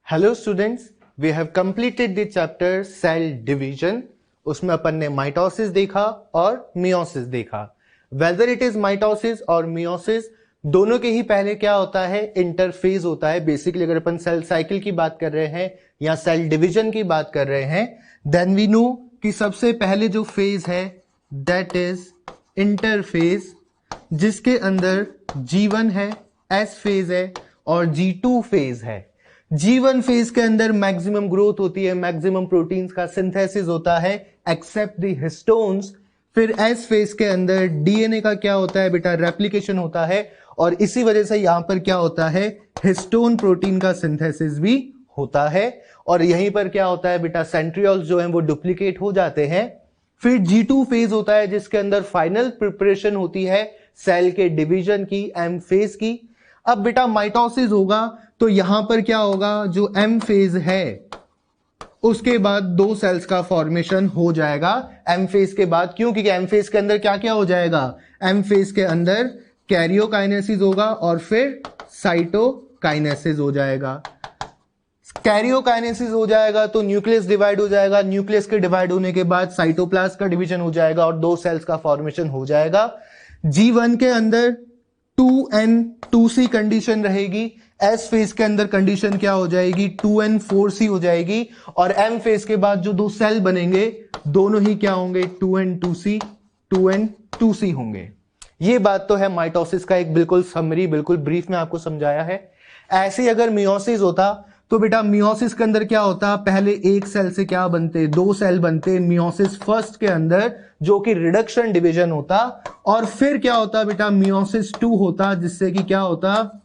Hello students, we have completed the chapter cell division. उसमें अपन ने माइटोसिस देखा और मियोसिस देखा। वेदर इट इज माइटोसिस और मियोसिस, दोनों के ही पहले क्या होता है, इंटरफेज होता है। बेसिकली अगर अपन सेल साइकिल की बात कर रहे हैं या सेल डिवीजन की बात कर रहे हैं, देन वी नो कि सबसे पहले जो फेज है दैट इज इंटरफेज, जिसके अंदर G1 है, S फेज है और G2 फेज है। G1 फेज के अंदर मैक्सिमम ग्रोथ होती है, मैक्सिमम प्रोटीन्स का सिंथेसिस होता है एक्सेप्ट द हिस्टोन्स। फिर S फेज के अंदर डीएनए का क्या होता है बेटा, रेप्लिकेशन होता है और इसी वजह से यहां पर क्या होता है, हिस्टोन प्रोटीन का सिंथेसिस भी होता है। और यहीं पर क्या होता है बेटा, सेंट्रियोल्स जो हैं वो डुप्लीकेट हो जाते हैं। फिर G2 फेज होता है जिसके अंदर फाइनल प्रिपरेशन होती है सेल के डिवीजन की, M फेज की। अब बेटा माइटोसिस होगा तो यहां पर क्या होगा, जो M फेज है उसके बाद दो सेल्स का फॉर्मेशन हो जाएगा M फेज के बाद। क्यों? क्योंकि M फेज के अंदर क्या क्या हो जाएगा, M फेज के अंदर कैरियोकाइनेसिस होगा और फिर साइटोकाइनेसिस हो जाएगा। कैरियोकाइनेसिस हो जाएगा तो न्यूक्लियस डिवाइड हो जाएगा, न्यूक्लियस के डिवाइड होने के बाद साइटोप्लाज्म का डिवीजन हो जाएगा और दो सेल्स का फॉर्मेशन हो जाएगा। G1 के अंदर 2N2C कंडीशन रहेगी, S फेज के अंदर कंडीशन क्या हो जाएगी, 2N4C हो जाएगी और M फेज के बाद जो दो सेल बनेंगे दोनों ही क्या होंगे, 2N2C 2N2C होंगे। ये बात तो है माइटोसिस का एक बिल्कुल समरी, बिल्कुल ब्रीफ में आपको समझाया है। ऐसे ही अगर मियोसिस होता तो बेटा मियोसिस के अंदर क्या होता, पहले एक सेल से क्या बनते, दो सेल बनते मियोसिस फर्स्ट के अंदर, जो कि रिडक्शन डिवीजन होता। और फिर क्या होता बेटा, मियोसिस 2 होता जिससे कि क्या होता,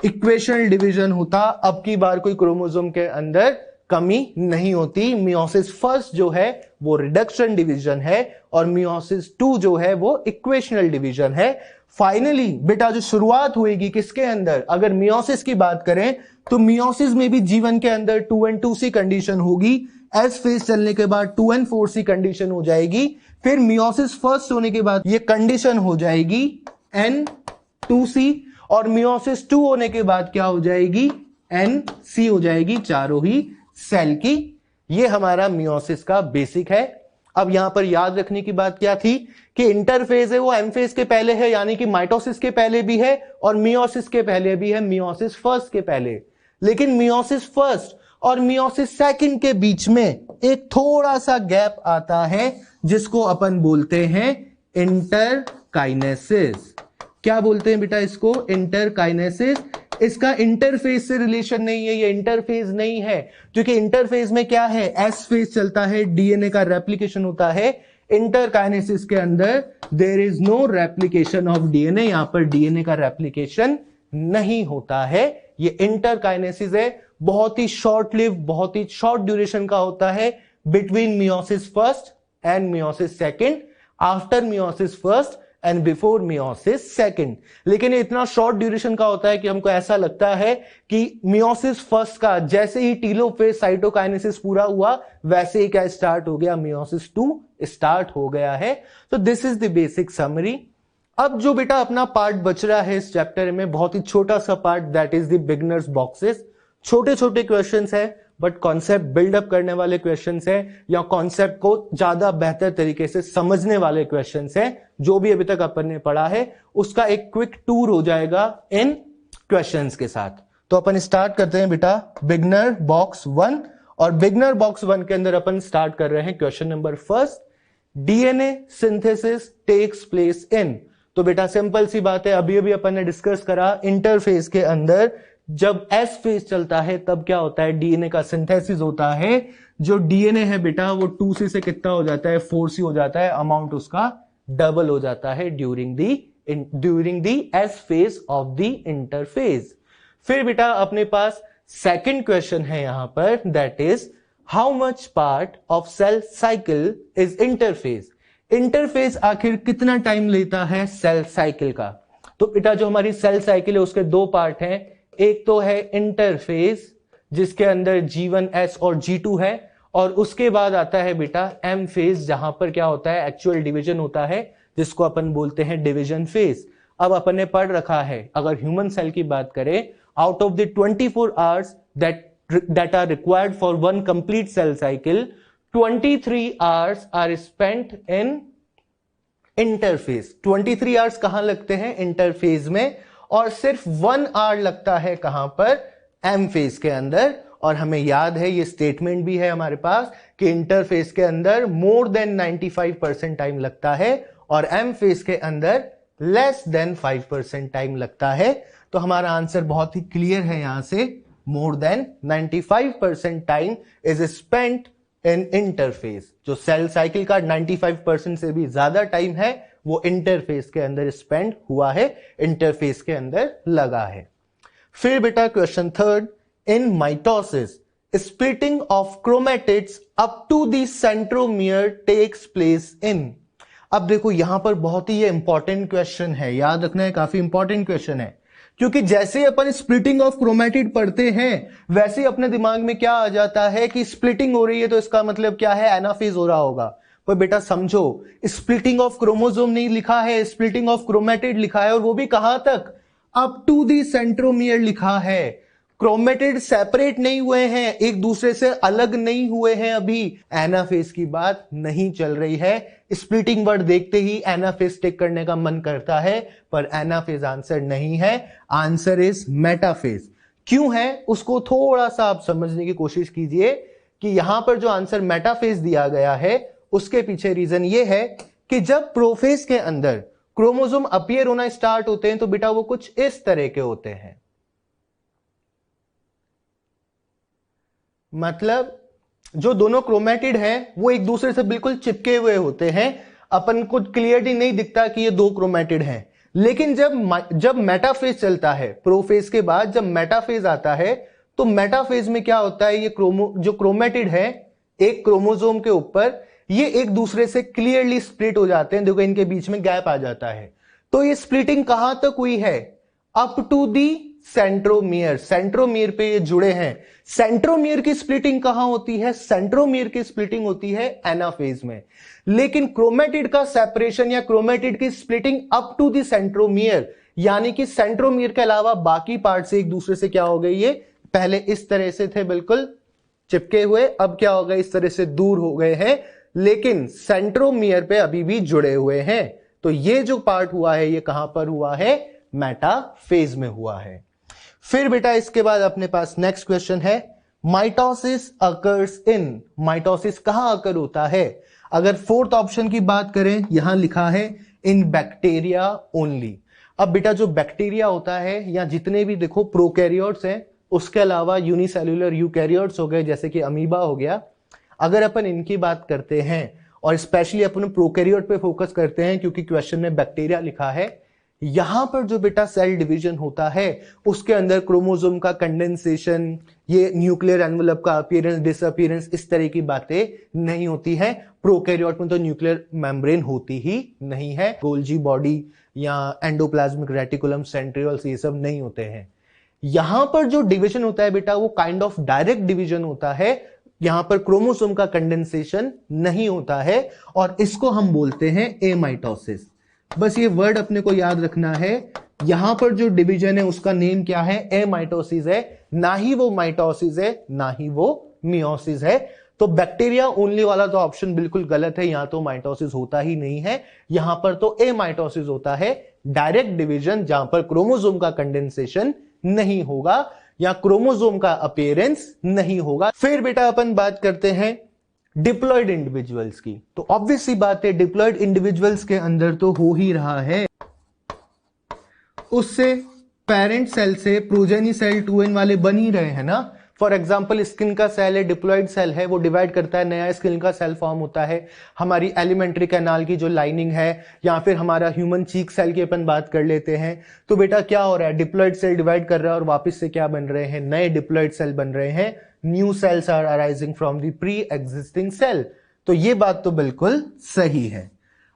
इक्वेशनल डिवीजन होता। अब की बार कोई क्रोमोसोम के अंदर कमी नहीं होती। मियोसिस फर्स्ट जो है वो रिडक्शन डिवीजन है और मियोसिस 2 जो है वो इक्वेशनल डिवीजन है। फाइनली बेटा जो शुरुआत होगी किसके अंदर, अगर मियोसिस की बात करें तो मियोसिस में भी G1 के अंदर 2N2C कंडीशन होगी, S फेज चलने के बाद 2N4C कंडीशन हो जाएगी। फिर मियोसिस फर्स्ट होने के बाद ये कंडीशन हो जाएगी N2C और मियोसिस 2 होने के बाद क्या हो जाएगी, NC हो जाएगी, चारों ही सेल की। ये हमारा मियोसिस का बेसिक है। अब यहां पर याद रखने की बात क्या थी कि इंटरफेज है वो M फेज के पहले है, यानी कि माइटोसिस के पहले भी है और मियोसिस के पहले भी है, मियोसिस फर्स्ट के पहले। लेकिन मियोसिस फर्स्ट और मियोसिस सेकंड के बीच में एक थोड़ा सा गैप आता है जिसको अपन बोलते हैं इंटरकाइनेसिस। क्या बोलते हैं बेटा इसको, इंटरकाइनेसिस। इसका इंटरफेज से रिलेशन नहीं है, ये इंटरफेज नहीं है, क्योंकि इंटरफेज में क्या है, एस फेज चलता है, डीएनए का रेप्लिकेशन होता है। इंटरकाइनेसिस के अंदर there is no replication of DNA, यहां पर डीएनए का रेप्लिकेशन नहीं होता है। ये इंटरकाइनेसिस है, बहुत ही शॉर्ट लिव, बहुत ही शॉर्ट ड्यूरेशन का होता है between meiosis first and meiosis second, after meiosis first and before meiosis second. लेकिन ये इतना शॉर्ट ड्यूरेशन का होता है कि हमको ऐसा लगता है कि मियोसिस फर्स्ट का जैसे ही टीलोफेज साइटोकाइनेसिस पूरा हुआ वैसे ही क्या स्टार्ट हो गया, मियोसिस 2 स्टार्ट हो गया है। तो this is the basic summary. अब जो बेटा अपना पार्ट बच रहा है इस चैप्टर में, बहुत ही छोटा सा part, that is the beginners boxes. छोटे छोटे क्वेश्चंस है बट कॉन्सेप्ट बिल्डअप करने वाले क्वेश्चंस हैं या कॉन्सेप्ट को ज्यादा बेहतर तरीके से समझने वाले क्वेश्चंस हैं। जो भी अभी तक अपन ने पढ़ा है उसका एक क्विक टूर हो जाएगा इन क्वेश्चंस के साथ। तो अपन स्टार्ट करते हैं बेटा बिगिनर बॉक्स 1 और बिगिनर बॉक्स 1 के अंदर अपन स्टार्ट कर रहे हैं question number first, DNA synthesis takes place in. तो बेटा सिंपल सी बात है, अभी अभी अपन ने डिस्कस करा, इंटरफेज के अंदर जब एस फेज चलता है तब क्या होता है, डीएनए का सिंथेसिस होता है। जो डीएनए है बेटा वो 2C से कितना हो जाता है, 4C हो जाता है, अमाउंट उसका डबल हो जाता है during the S phase of the interphase. फिर बेटा अपने पास सेकंड क्वेश्चन है यहां पर, that is how much part of cell cycle is interphase. Interphase आखिर कितना टाइम लेता है सेल साइकिल का। तो बेटा जो हमारी सेल साइकिल है उसके दो पार्ट हैं, एक तो है इंटरफेज जिसके अंदर G1S और G2 है और उसके बाद आता है बेटा M फेज जहां पर क्या होता है, एक्चुअल डिवीजन होता है जिसको अपन बोलते हैं डिवीजन फेज। अब अपन ने पढ़ रखा है, अगर ह्यूमन सेल की बात करें, out of the 24 hours that that are required for one complete cell cycle, 23 hours are spent in interface. 23 hours कहां लगते हैं? इंटरफेज में। और सिर्फ 1 आवर लगता है कहां पर? एम फेज के अंदर। और हमें याद है, ये स्टेटमेंट भी है हमारे पास कि इंटरफेस के अंदर मोर देन 95% टाइम लगता है और एम फेज के अंदर लेस देन 5% टाइम लगता है। तो हमारा आंसर बहुत ही क्लियर है यहां से, more than 95% time is spent in interface. जो सेल साइकिल का 95% से भी ज्यादा टाइम है वो इंटरफेस के अंदर स्पेंड हुआ है, इंटरफेस के अंदर लगा है। फिर बेटा question third, in mitosis splitting of chromatids up to the centromere takes place in. अब देखो यहां पर बहुत ही ये इंपॉर्टेंट क्वेश्चन है, याद रखना है, काफी इंपॉर्टेंट क्वेश्चन है, क्योंकि जैसे ही अपन स्प्लिटिंग ऑफ क्रोमेटिड पढ़ते हैं वैसे ही अपने दिमाग में क्या आ जाता है कि स्प्लिटिंग हो रही है तो इसका मतलब क्या है? एनाफेज हो रहा होगा। पर बेटा समझो, स्प्लिटिंग ऑफ क्रोमोसोम नहीं लिखा है, स्प्लिटिंग ऑफ क्रोमेटिड लिखा है, और वो भी कहां तक? अप टू दी सेंट्रोमियर लिखा है। क्रोमेटिड सेपरेट नहीं हुए हैं, एक दूसरे से अलग नहीं हुए हैं, अभी एनाफेज की बात नहीं चल रही है। स्प्लिटिंग वर्ड देखते ही एनाफेज टिक करने का मन करता है, पर एनाफेज आंसर नहीं है, आंसर इज मेटाफेज। क्यों है उसको थोड़ा सा आप समझने की कोशिश कीजिए कि यहां पर जो आंसर मेटाफेज दिया गया है उसके पीछे रीजन ये है कि जब प्रोफेज के अंदर क्रोमोसोम अपीयर होना स्टार्ट होते हैं तो बेटा वो कुछ इस तरह के होते हैं, मतलब जो दोनों क्रोमेटिड हैं वो एक दूसरे से बिल्कुल चिपके हुए होते हैं, अपन को क्लियरली नहीं दिखता कि ये दो क्रोमेटिड हैं। लेकिन जब मेटाफेज चलता है, प्रोफेज के बाद जब मेटाफेज आता है तो मेटाफेज में क्या होता है, ये जो क्रोमेटिड है एक क्रोमोसोम के ऊपर, ये एक दूसरे से क्लियरली स्प्लिट हो जाते हैं। देखो इनके बीच में गैप आ जाता है। तो ये स्प्लिटिंग कहां तक हुई है? Up to the centromere. Centromere पे ये जुड़े हैं। सेंट्रोमियर की स्प्लिटिंग कहां होती है? सेंट्रोमियर की स्प्लिटिंग होती है एनाफेज में। लेकिन क्रोमेटिड का सेपरेशन या क्रोमेटिड की splitting up to the centromere, यानी कि सेंट्रोमियर के अलावा बाकी पार्ट से एक दूसरे से क्या हो गई, ये पहले इस तरह से थे बिल्कुल चिपके हुए, अब क्या हो गए, इस तरह से दूर हो गए हैं, लेकिन सेंट्रोमियर पे अभी भी जुड़े हुए हैं। तो ये जो पार्ट हुआ है ये कहां पर हुआ है? मेटाफेज में हुआ है। फिर बेटा इसके बाद अपने पास नेक्स्ट क्वेश्चन है, माइटोसिस अकर्स इन। माइटोसिस कहां अकर होता है? अगर फोर्थ ऑप्शन की बात करें, यहां लिखा है इन बैक्टीरिया ओनली। अब बेटा जो बैक्टीरिया होता है या जितने भी देखो प्रोकैरियोट्स हैं, उसके अलावा यूनिसेल्युलर यूकैरियोट्स हो गए जैसे कि अमीबा हो गया, अगर अपन इनकी बात करते हैं और स्पेशली अपन प्रोकैरियोट पे फोकस करते हैं क्योंकि क्वेश्चन में बैक्टीरिया लिखा है, यहां पर जो बेटा सेल डिवीजन होता है उसके अंदर क्रोमोसोम का कंडेंसेशन, ये न्यूक्लियर एनवेलप का अपीयरेंस डिसअपीयरेंस, इस तरह की बातें नहीं होती हैं। प्रोकैरियोट में तो न्यूक्लियर मेम्ब्रेन होती ही नहीं है, गोल्जी बॉडी या एंडोप्लाज्मिक रेटिकुलम, सेंट्रियोल्स, ये सब नहीं होते हैं। यहां पर जो डिवीजन होता है बेटा वो काइंड ऑफ डायरेक्ट डिवीजन होता है, यहां पर क्रोमोसोम का कंडेंसेशन नहीं होता है और इसको हम बोलते हैं एमाइटोसिस। बस ये वर्ड अपने को याद रखना है, यहां पर जो डिवीजन है उसका नेम क्या है? एमाइटोसिस है, ना ही वो माइटोसिस है ना ही वो मियोसिस है। तो बैक्टीरिया ओनली वाला तो ऑप्शन बिल्कुल गलत है, यहां तो माइटोसिस होता ही नहीं है, यहां पर तो एमाइटोसिस होता है, डायरेक्ट डिवीजन जहां पर क्रोमोसोम का कंडेंसेशन नहीं होगा या क्रोमोसोम का अपीयरेंस नहीं होगा। फिर बेटा अपन बात करते हैं डिप्लॉयड इंडिविजुअल्स की। तो ऑब्वियस सी बात है, डिप्लॉयड इंडिविजुअल्स के अंदर तो हो ही रहा है, उससे पेरेंट सेल से प्रोजेनी सेल 2n वाले बन ही रहे हैं ना। फॉर एग्जाम्पल स्किन का सेल है, डिप्लॉयड सेल है, वो डिवाइड करता है, नया स्किन का सेल फॉर्म होता है। हमारी एलिमेंट्री कैनाल की जो लाइनिंग है या फिर हमारा ह्यूमन चीक सेल की अपन बात कर लेते हैं, तो बेटा क्या हो रहा है, डिप्लॉयड सेल डिवाइड कर रहा है और वापस से क्या बन रहे हैं, नए डिप्लॉयड सेल बन रहे हैं। New cells are arising from the pre existing cell. तो ये बात तो बिल्कुल सही है।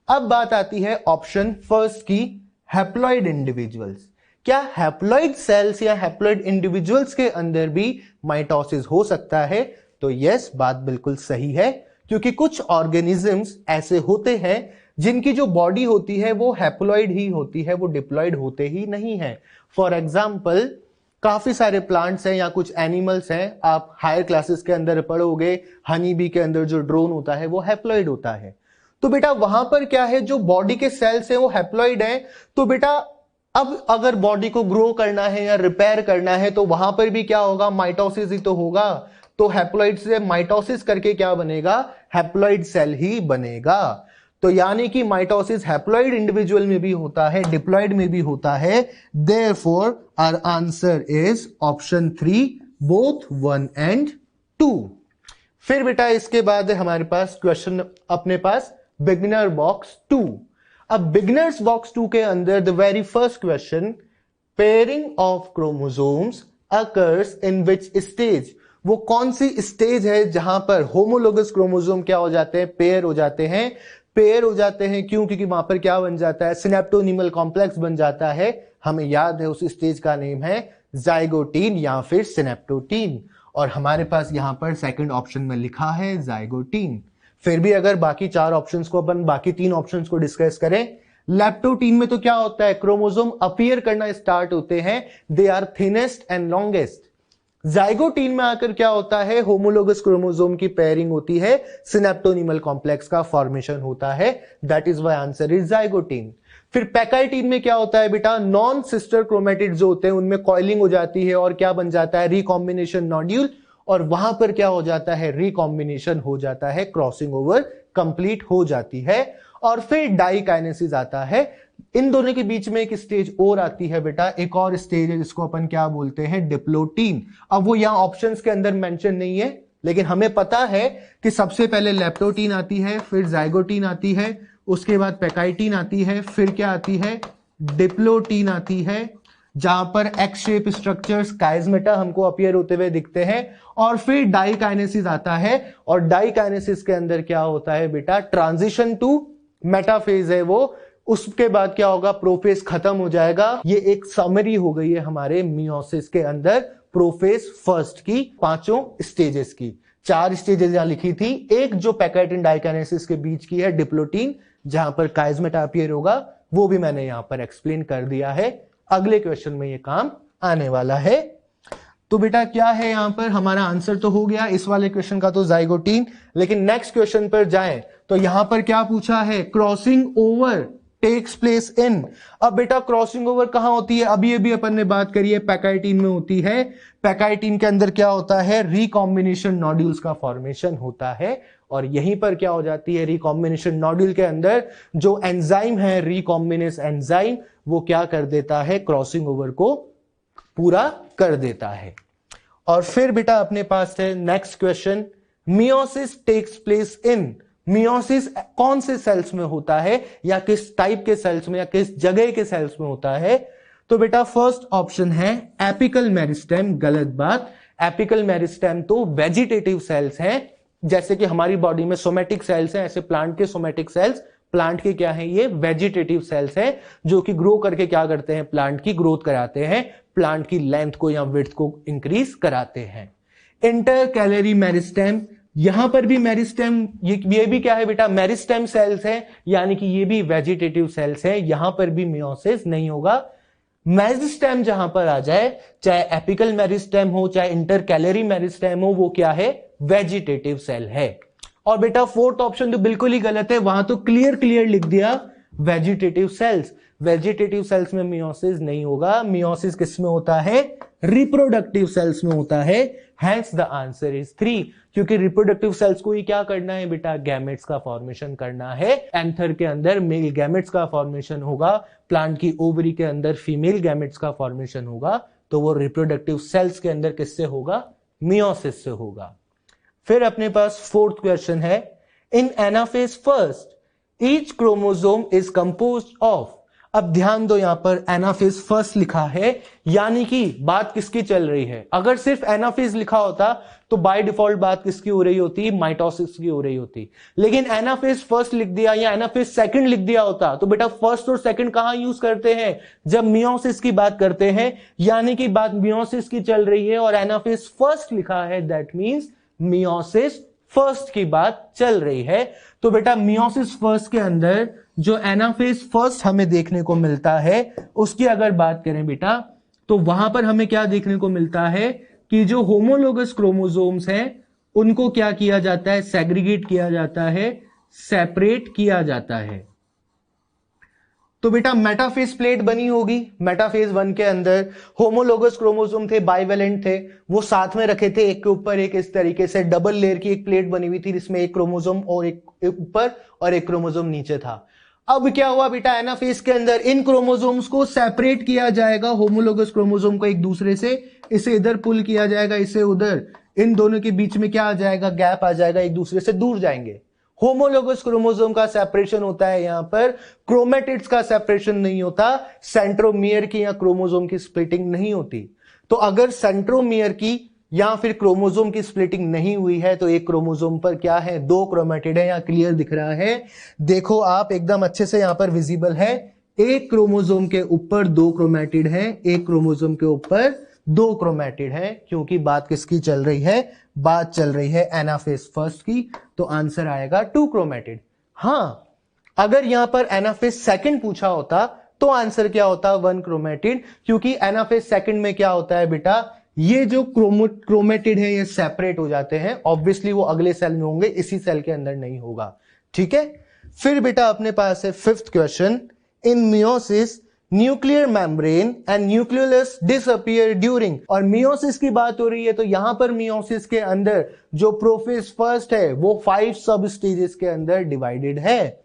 अब बात आती है ऑप्शन फर्स्ट की, हैप्लॉयड इंडिविजुअल्स। क्या हैप्लॉयड सेल्स या हैप्लॉयड इंडिविजुअल्स के अंदर भी माइटोसिस हो सकता है? तो यस, बात बिल्कुल सही है, क्योंकि कुछ ऑर्गेनिजम्स ऐसे होते हैं जिनकी जो बॉडी होती है वो हैप्लॉयड ही होती है, वो डिप्लॉयड होते ही नहीं है। फॉर एग्जाम्पल काफी सारे प्लांट्स हैं या कुछ एनिमल्स हैं, आप हायर क्लासेस के अंदर पढ़ोगे, हनी बी के अंदर जो ड्रोन होता है वो हैप्लॉइड होता है। तो बेटा वहां पर क्या है, जो बॉडी के सेल्स हैं वो हैप्लॉइड हैं। तो बेटा अब अगर बॉडी को ग्रो करना है या रिपेयर करना है तो वहां पर भी क्या होगा, माइटोसिस ही तो होगा। तो हैप्लॉइड से माइटोसिस करके क्या बनेगा, हैप्लॉइड सेल ही बनेगा। तो यानी कि माइटोसिस हैप्लॉइड इंडिविजुअल में भी होता है, डिप्लॉइड में भी होता है। Therefore our answer is option 3, both 1 and 2। फिर बेटा इसके बाद हमारे पास क्वेश्चन अपने पास बिगिनर बॉक्स 2। अब बिगिनर्स बॉक्स 2 के अंदर the very first question, pairing of chromosomes occurs in which stage, वो कौन सी स्टेज है जहां पर होमोलोगस क्रोमोसोम क्या हो जाते हैं, पेयर हो जाते हैं। पेयर हो जाते हैं क्यों, क्योंकि वहां पर क्या बन जाता है, सिनेप्टोनिमल कॉम्प्लेक्स बन जाता है। हमें याद है उस स्टेज का नेम है जाइगोटीन या फिर सिनेप्टोटीन, और हमारे पास यहां पर सेकंड ऑप्शन में लिखा है जाइगोटीन। फिर भी अगर बाकी 4 ऑप्शंस को अपन बाकी 3 ऑप्शंस को डिस्कस करें, लैप्टोटीन में तो क्या होता है, क्रोमोसोम अपीयर करना स्टार्ट होते हैं, they are thinnest and longest. Zygotene में आकर क्या होता है, होमोलोगस क्रोमोसोम की पेयरिंग होती है, सिनेप्टोनिमल कॉम्प्लेक्स का फॉर्मेशन होता है, that is why answer is zygotene. फिर पैकाइटीन में क्या होता है बेटा, नॉन सिस्टर क्रोमेटिड जो होते हैं उनमें कॉइलिंग हो जाती है और क्या बन जाता है, रिकॉम्बिनेशन नॉड्यूल, और वहां पर क्या हो जाता है, रिकॉम्बिनेशन हो जाता है, क्रॉसिंग ओवर कंप्लीट हो जाती है। और फिर डाइकाइनेसिस आता है। इन दोनों के बीच में एक स्टेज और आती है बेटा, एक और स्टेज है जिसको अपन क्या बोलते हैं, डिप्लोटीन। अब वो यहां ऑप्शंस के अंदर मेंशन नहीं है, लेकिन हमें पता है कि सबसे पहले लेप्टोटीन आती है, फिर जाइगोटीन आती है, उसके बाद पैकाइटीन आती है, फिर क्या आती है, डिप्लोटीन आती है, जहां पर एक्स शेप स्ट्रक्चर्स काइजमेटा हमको अपीयर होते हुए दिखते हैं। और फिर डाइकाइनेसिस आता है, और डाइकाइनेसिस के अंदर क्या होता है बेटा, ट्रांजिशन टू मेटाफेज है वो। उसके बाद क्या होगा, प्रोफेज खत्म हो जाएगा। ये एक समरी हो गई है हमारे मियोसिस के अंदर प्रोफेज फर्स्ट की 5 स्टेजेस की। 4 स्टेजेस यहां लिखी थी, एक जो पैकाइटिन डाइकाइनेसिस के बीच की है डिप्लोटीन, जहां पर काइजमेटा अपीयर होगा, वो भी मैंने यहां पर एक्सप्लेन कर दिया है। अगले क्वेश्चन में ये काम आने वाला है। तो बेटा क्या है यहां पर, हमारा आंसर तो हो गया इस वाले क्वेश्चन का, तो जाइगोटीन। लेकिन नेक्स्ट क्वेश्चन पर जाएं तो यहां पर क्या पूछा है, crossing over takes place in. अब बेटा क्रॉसिंग ओवर कहां होती है, अभी अभी अपन ने बात करी है, पैकाइटीन में होती है। पैकाइटीन के अंदर क्या होता है, रिकॉम्बिनेशन नॉड्यूल्स का फॉर्मेशन होता है, और यहीं पर क्या हो जाती है, रिकॉम्बिनेशन नॉड्यूल के अंदर जो एंजाइम है, रिकॉम्बिनेस एंजाइम, वो क्या कर देता है, क्रॉसिंग ओवर को पूरा कर देता है। और फिर बेटा अपने पास है next question, meiosis takes place in. Meiosis कौन से सेल्स में होता है, या किस टाइप के सेल्स में, या किस जगह के सेल्स में होता है। तो बेटा फर्स्ट ऑप्शन है एपिकल मेरिस्टेम, गलत बात। एपिकल मेरिस्टेम तो वेजिटेटिव सेल्स हैं, जैसे कि हमारी बॉडी में सोमेटिक सेल्स हैं, ऐसे प्लांट के सोमेटिक सेल्स, प्लांट के क्या है, ये वेजिटेटिव सेल्स हैं, जो कि ग्रो करके क्या करते हैं, प्लांट की ग्रोथ कराते हैं, प्लांट की लेंथ को या विड्थ को इंक्रीज कराते हैं। इंटरकैलरी मेरिस्टेम, यहां पर भी मेरिस्टेम, ये भी क्या है बेटा, मेरिस्टेम सेल्स हैं, यानी कि ये भी वेजिटेटिव सेल्स हैं, यहां पर भी मियोसिस नहीं होगा। मेरिस्टेम जहां पर आ जाए, चाहे एपिकल मेरिस्टेम हो चाहे इंटरकैलरी मेरिस्टेम हो, वो क्या है, वेजिटेटिव सेल है। और बेटा फोर्थ ऑप्शन तो बिल्कुल ही गलत है, वहां तो क्लियर लिख दिया वेजिटेटिव सेल्स। वेजिटेटिव सेल्स में मियोसिस नहीं होगा, मियोसिस किसमें होता है, रिप्रोडक्टिव सेल्स में होता है। हेंस द आंसर इज 3, क्योंकि रिप्रोडक्टिव सेल्स को ही क्या करना है बेटा, गैमेट्स का फॉर्मेशन करना है। एंथर के अंदर मेल गैमेट्स का फॉर्मेशन होगा, प्लांट की ओवरी के अंदर फीमेल गैमेट्स का फॉर्मेशन होगा, तो वो रिप्रोडक्टिव सेल्स के अंदर किससे होगा, मियोसिस से होगा। फिर अपने पास फोर्थ क्वेश्चन है, इन anaphase first each chromosome is composed of. अब ध्यान दो, यहां पर एनाफेज फर्स्ट लिखा है, यानी कि बात किसकी चल रही है। अगर सिर्फ एनाफेज लिखा होता तो बाय डिफॉल्ट बात किसकी हो रही होती, माइटोसिस की हो रही होती। लेकिन एनाफेज फर्स्ट लिख दिया या एनाफेज सेकंड लिख दिया होता, तो बेटा फर्स्ट और सेकंड कहां यूज करते हैं, जब मियोसिस की बात करते हैं, यानी कि बात मियोसिस की चल रही है और एनाफेज फर्स्ट लिखा है, दैट मींस मियोसिस फर्स्ट की बात चल रही है। तो बेटा मियोसिस फर्स्ट के अंदर जो एनाफेज फर्स्ट हमें देखने को मिलता है, उसकी अगर बात करें बेटा, तो वहां पर हमें क्या देखने को मिलता है कि जो होमोलोगस क्रोमोसोम्स हैं उनको क्या किया जाता है, सेग्रीगेट किया जाता है, सेपरेट किया जाता है। तो बेटा मेटाफेज प्लेट बनी होगी, मेटाफेज 1 के अंदर होमोलोगस क्रोमोसोम थे, बाइवेलेंट थे, वो साथ में रखे थे एक के ऊपर एक, इस तरीके से डबल लेयर की एक प्लेट बनी हुई थी जिसमें एक क्रोमोसोम और एक ऊपर और एक क्रोमोसोम नीचे था। अब क्या हुआ बेटा, एनाफेज के अंदर इन क्रोमोसोम्स को सेपरेट किया जाएगा, होमोलोगस क्रोमोसोम को एक दूसरे से, इसे इधर पुल किया जाएगा, इसे उधर, इन दोनों के बीच में क्या आ जाएगा, गैप आ जाएगा, एक दूसरे से दूर जाएंगे। होमोलोगस क्रोमोसोम का सेपरेशन होता है यहां पर, क्रोमेटिड्स का सेपरेशन नहीं होता, सेंट्रोमियर की या क्रोमोसोम की स्प्लिटिंग नहीं होती। तो अगर सेंट्रोमियर की या फिर क्रोमोसोम की स्प्लिटिंग नहीं हुई है तो एक क्रोमोसोम पर क्या है, 2 क्रोमेटिड है, यहां क्लियर दिख रहा है, देखो आप एकदम अच्छे से यहां पर विजिबल है, एक क्रोमोसोम के ऊपर 2 क्रोमेटिड है, एक क्रोमोसोम के ऊपर 2 क्रोमेटिड है, क्योंकि बात किसकी चल रही है, बात चल रही है एनाफेज फर्स्ट की, तो आंसर आएगा 2 क्रोमेटिड। हां, अगर यहां पर एनाफेज सेकंड पूछा होता तो आंसर क्या होता, 1 क्रोमेटिड, क्योंकि एनाफेज सेकंड में क्या होता है बेटा, ये जो क्रोमेटिड है ये सेपरेट हो जाते हैं, ऑब्वियसली वो अगले सेल में होंगे, इसी सेल के अंदर नहीं होगा। ठीक है, फिर बेटा अपने पास है 5th question, in meiosis nuclear membrane and nucleolus disappear during, और मियोसिस की बात हो रही है तो यहां पर मियोसिस के अंदर जो प्रोफेज फर्स्ट है वो 5 सब स्टेजेस के अंदर डिवाइडेड है,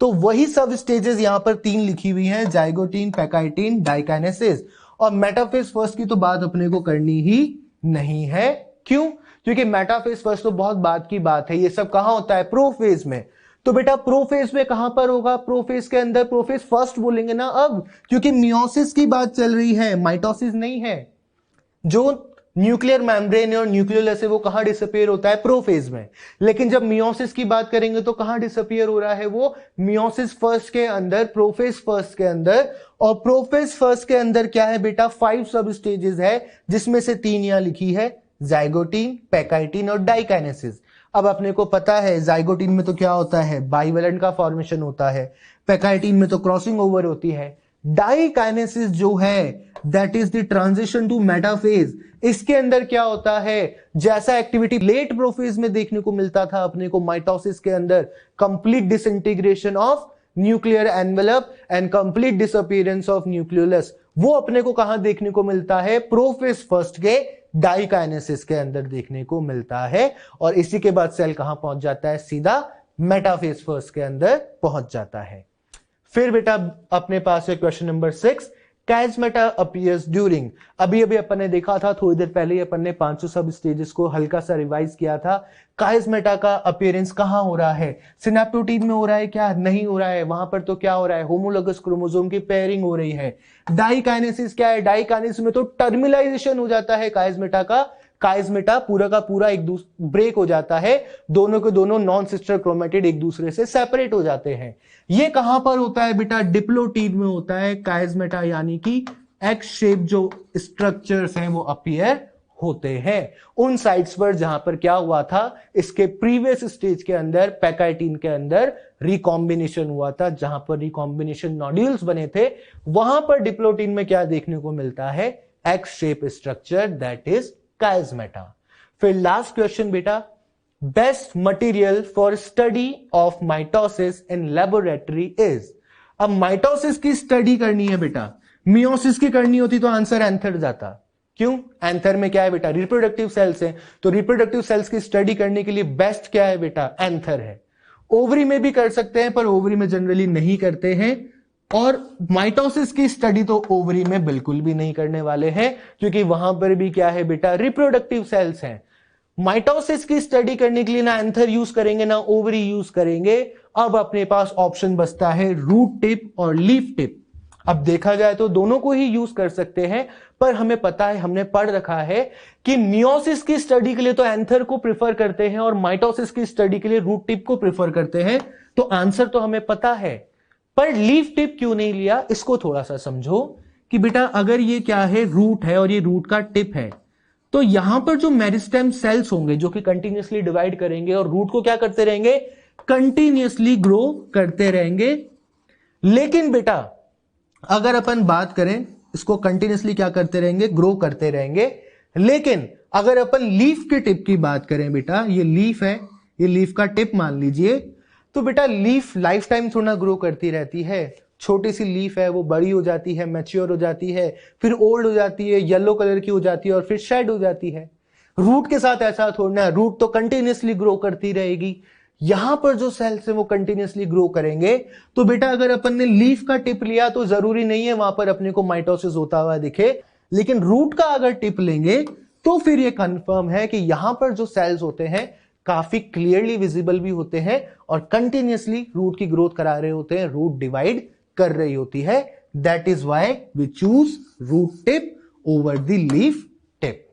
तो वही सब स्टेजेस यहां पर 3 लिखी हुई हैं, जाइगोटीन, पैकाइटिन, डाइकाइनेसिस, और मेटाफेज फर्स्ट की तो बात अपने को करनी ही नहीं है। क्यों, क्योंकि मेटाफेज फर्स्ट तो बहुत बात की बात है, ये सब कहां होता है, प्रोफेज में। तो बेटा प्रोफेज में कहां पर होगा, प्रोफेज के अंदर, प्रोफेज फर्स्ट बोलेंगे ना अब, क्योंकि मियोसिस की बात चल रही है, माइटोसिस नहीं है। जो न्यूक्लियर मेम्ब्रेन और न्यूक्लियोलस है वो कहां डिसअपीयर होता है, प्रोफेज में। लेकिन जब मियोसिस की बात करेंगे तो कहां डिसअपीयर हो रहा है, वो मियोसिस फर्स्ट के अंदर, प्रोफेज फर्स्ट के अंदर, और प्रोफेज फर्स्ट के अंदर क्या है बेटा, 5 सब स्टेजेस है, जिसमें से 3 यहां लिखी है, जाइगोटीन, पैकाइटिन और डाइकाइनेसिस। अब अपने को पता है जाइगोटीन में तो क्या होता है, बाइवेलेंट का फॉर्मेशन होता है, पैकाइटिन में तो क्रॉसिंग ओवर होती है, डाइकाइनेसिस जो है that is the transition to metaphase, इसके अंदर क्या होता है, जैसा एक्टिविटी लेट प्रोफेज में देखने को मिलता था अपने को माइटोसिस के अंदर, complete disintegration of nuclear envelope and complete disappearance of nucleolus, वो अपने को कहां देखने को मिलता है, प्रोफेज फर्स्ट के डाइकाइनेसिस के अंदर देखने को मिलता है, और इसी के बाद सेल कहां पहुंच जाता है, सीधा मेटाफेज फर्स्ट के अंदर पहुंच जाता है। फिर बेटा अपने पास है क्वेश्चन नंबर 6, कैजमेटा अपीयर्स ड्यूरिंग, अभी अभी अपन ने देखा था थोड़ी देर पहले, अपन ने 500 सब स्टेजेस को हल्का सा रिवाइज किया था। काइजमेटा का अपीयरेंस कहां हो रहा है, सिनेप्टोटीन में हो रहा है क्या, नहीं हो रहा है, वहां पर तो क्या हो रहा है, होमोलोगस क्रोमोसोम की पेयरिंग हो रही है। डाइकाइनेसिस क्या है, डाइकाइनेसिस में तो टर्मिनाइजेशन हो जाता है काइजमेटा का, काइजमेटा पूरा का पूरा एक दूसरे ब्रेक हो जाता है, दोनों के दोनों नॉन सिस्टर क्रोमेटिड एक दूसरे से सेपरेट हो जाते हैं। ये कहां पर होता है बेटा, डिप्लोटीड में होता है काइजमेटा, यानी कि एक्स शेप जो स्ट्रक्चर्स हैं वो अपीयर होते हैं उन साइट्स पर जहां पर क्या हुआ था, इसके प्रीवियस स्टेज के अंदर पैकाइटिन के अंदर रिकॉम्बिनेशन हुआ था, जहां पर रिकॉम्बिनेशन नोड्यूल्स बने थे, वहां पर डिप्लोटीन में क्या देखने को मिलता है, X shape structure, that is chiasmata. फिर लास्ट क्वेश्चन बेटा, best material for study of mitosis in laboratory is, अब माइटोसिस की स्टडी करनी है बेटा, मियोसिस की करनी होती तो आंसर एंथर जाता। क्यों, एंथर में क्या है बेटा, रिप्रोडक्टिव सेल्स हैं, तो रिप्रोडक्टिव सेल्स की स्टडी करने के लिए बेस्ट क्या है बेटा, एंथर है। ओवरी में भी कर सकते हैं पर ओवरी में जनरली नहीं करते हैं, और माइटोसिस की स्टडी तो ओवरी में बिल्कुल भी नहीं करने वाले हैं, क्योंकि वहां पर भी क्या है बेटा, रिप्रोडक्टिव सेल्स हैं। माइटोसिस की स्टडी करने के लिए ना एंथर यूज करेंगे ना ओवरी यूज करेंगे। अब अपने पास ऑप्शन बचता है रूट टिप और लीफ टिप। अब देखा जाए तो दोनों को ही यूज कर सकते हैं, पर हमें पता है, हमने पढ़ रखा है कि मियोसिस की स्टडी के लिए तो एंथर को प्रेफर करते हैं और माइटोसिस की स्टडी के लिए रूट टिप को प्रेफर करते हैं, तो आंसर तो हमें पता है, पर लीफ टिप क्यों नहीं लिया, इसको थोड़ा सा समझो कि बेटा अगर ये क्या है, रूट है और ये रूट का टिप है, तो यहां पर जो मेरिस्टेम सेल्स होंगे जो कि कंटिन्यूअसली डिवाइड करेंगे और रूट को क्या करते रहेंगे, कंटिन्यूअसली ग्रो करते रहेंगे। लेकिन बेटा अगर अपन बात करें इसको कंटिन्यूसली क्या करते रहेंगे, ग्रो करते रहेंगे। लेकिन अगर अपन लीफ के टिप की बात करें बेटा, ये लीफ है, ये लीफ का टिप मान लीजिए, तो बेटा लीफ लाइफ टाइम थोड़ा ग्रो करती रहती है। छोटी सी लीफ है, वो बड़ी हो जाती है, मैच्योर हो जाती है, फिर ओल्ड हो जाती है, येलो कलर की हो जाती है और फिर शेड हो जाती है। रूट के साथ ऐसा थोड़ा है, रूट तो कंटिन्यूसली ग्रो करती रहेगी। यहां पर जो सेल्स है वो कंटिन्यूसली ग्रो करेंगे। तो बेटा अगर अपन ने लीफ का टिप लिया तो जरूरी नहीं है वहां पर अपने को माइटोसिस होता हुआ दिखे, लेकिन रूट का अगर टिप लेंगे तो फिर ये कंफर्म है कि यहां पर जो सेल्स होते हैं काफी क्लियरली विजिबल भी होते हैं और कंटिन्यूसली रूट की ग्रोथ करा रहे होते हैं, रूट डिवाइड कर रही होती है। That is why we choose root tip over the leaf tip.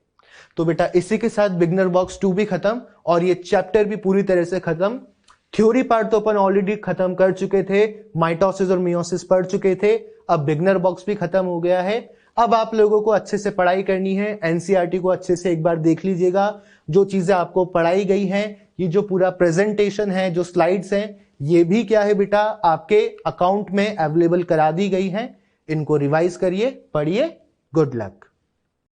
तो बेटा इसी के साथ बिगनर बॉक्स 2 भी खत्म और ये चैप्टर भी पूरी तरह से खत्म। थ्योरी पार्ट तो अपन ऑलरेडी खत्म कर चुके थे, माइटोसिस और मियोसिस पढ़ चुके थे, अब बिगनर बॉक्स भी खत्म हो गया है। अब आप लोगों को अच्छे से पढ़ाई करनी है, एनसीईआरटी को अच्छे से एक बार देख लीजिएगा। जो चीजें आपको पढ़ाई गई हैं, ये जो पूरा प्रेजेंटेशन है, जो स्लाइड्स हैं, ये भी क्या है बेटा आपके अकाउंट में अवेलेबल करा दी गई हैं। इनको रिवाइज करिए, पढ़िए। Good luck.